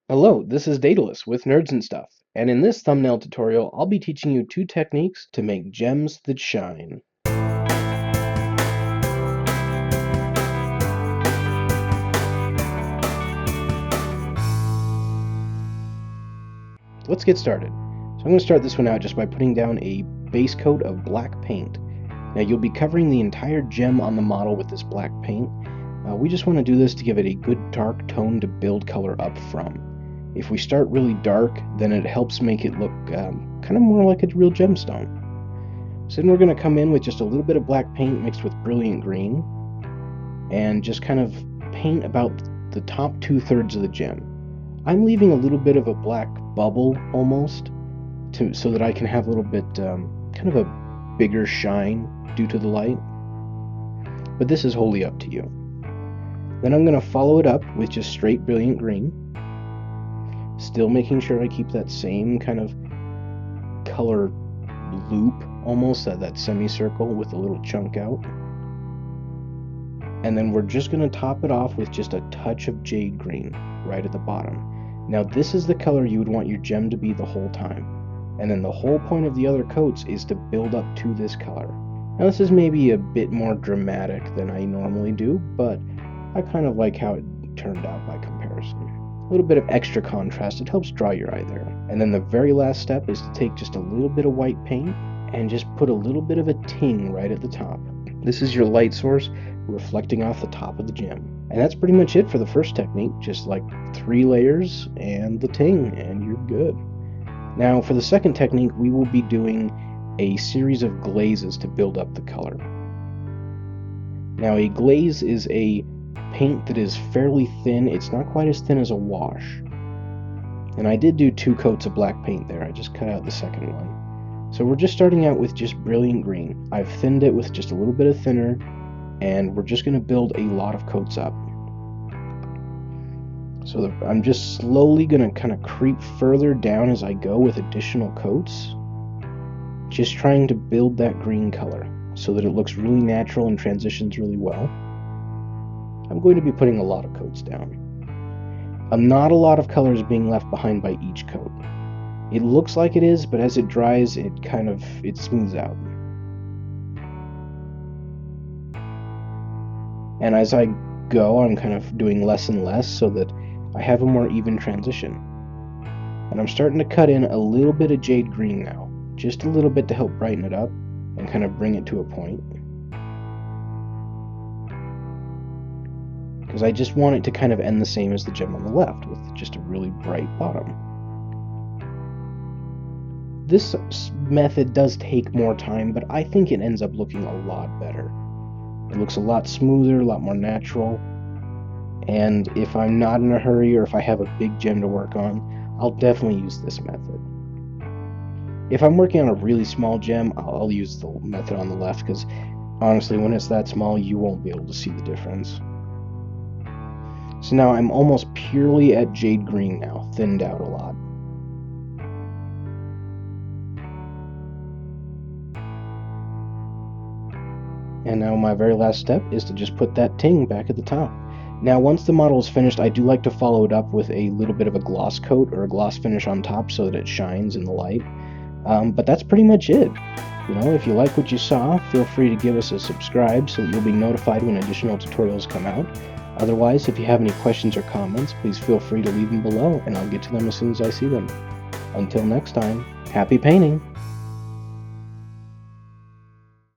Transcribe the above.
Hello, this is Daedalus with Nerds and Stuff, and in this thumbnail tutorial, I'll be teaching you two techniques to make gems that shine. Let's get started. So I'm going to start this one out just by putting down a base coat of black paint. Now you'll be covering the entire gem on the model with this black paint. We just want to do this to give it a good dark tone to build color up from. If we start really dark, then it helps make it look kind of more like a real gemstone. So then we're going to come in with just a little bit of black paint mixed with brilliant green and just kind of paint about the top 2/3 of the gem. I'm leaving a little bit of a black bubble almost so that I can have a little bit kind of a bigger shine due to the light, but this is wholly up to you. Then I'm going to follow it up with just straight brilliant green, still making sure I keep that same kind of color loop, almost that semicircle with a little chunk out. And then we're just going to top it off with just a touch of jade green right at the bottom. Now this is the color you would want your gem to be the whole time. And then the whole point of the other coats is to build up to this color. Now this is maybe a bit more dramatic than I normally do, but I kind of like how it turned out by comparison. A little bit of extra contrast, it helps draw your eye there. And then the very last step is to take just a little bit of white paint and just put a little bit of a ting right at the top. This is your light source reflecting off the top of the gem. And that's pretty much it for the first technique, just like 3 layers and the ting, and you're good. Now for the second technique, we will be doing a series of glazes to build up the color. Now a glaze is a paint that is fairly thin. It's not quite as thin as a wash. And I did do 2 coats of black paint there. I just cut out the second one. So we're just starting out with just brilliant green. I've thinned it with just a little bit of thinner, and we're just going to build a lot of coats up. So I'm just slowly going to kind of creep further down as I go with additional coats, just trying to build that green color so that it looks really natural and transitions really well. I'm going to be putting a lot of coats down. Not a lot of color is being left behind by each coat. It looks like it is, but as it dries, it smooths out. And as I go, I'm kind of doing less and less so that I have a more even transition. And I'm starting to cut in a little bit of jade green now, just a little bit to help brighten it up and kind of bring it to a point. Because I just want it to kind of end the same as the gem on the left, with just a really bright bottom. This method does take more time, but I think it ends up looking a lot better. It looks a lot smoother, a lot more natural, and if I'm not in a hurry or if I have a big gem to work on, I'll definitely use this method. If I'm working on a really small gem, I'll use the method on the left, because honestly, when it's that small, you won't be able to see the difference. So now I'm almost purely at jade green now, thinned out a lot. And now my very last step is to just put that ting back at the top. Now once the model is finished, I do like to follow it up with a little bit of a gloss coat or a gloss finish on top so that it shines in the light. But that's pretty much it. If you like what you saw, feel free to give us a subscribe so that you'll be notified when additional tutorials come out. Otherwise, if you have any questions or comments, please feel free to leave them below and I'll get to them as soon as I see them. Until next time, happy painting!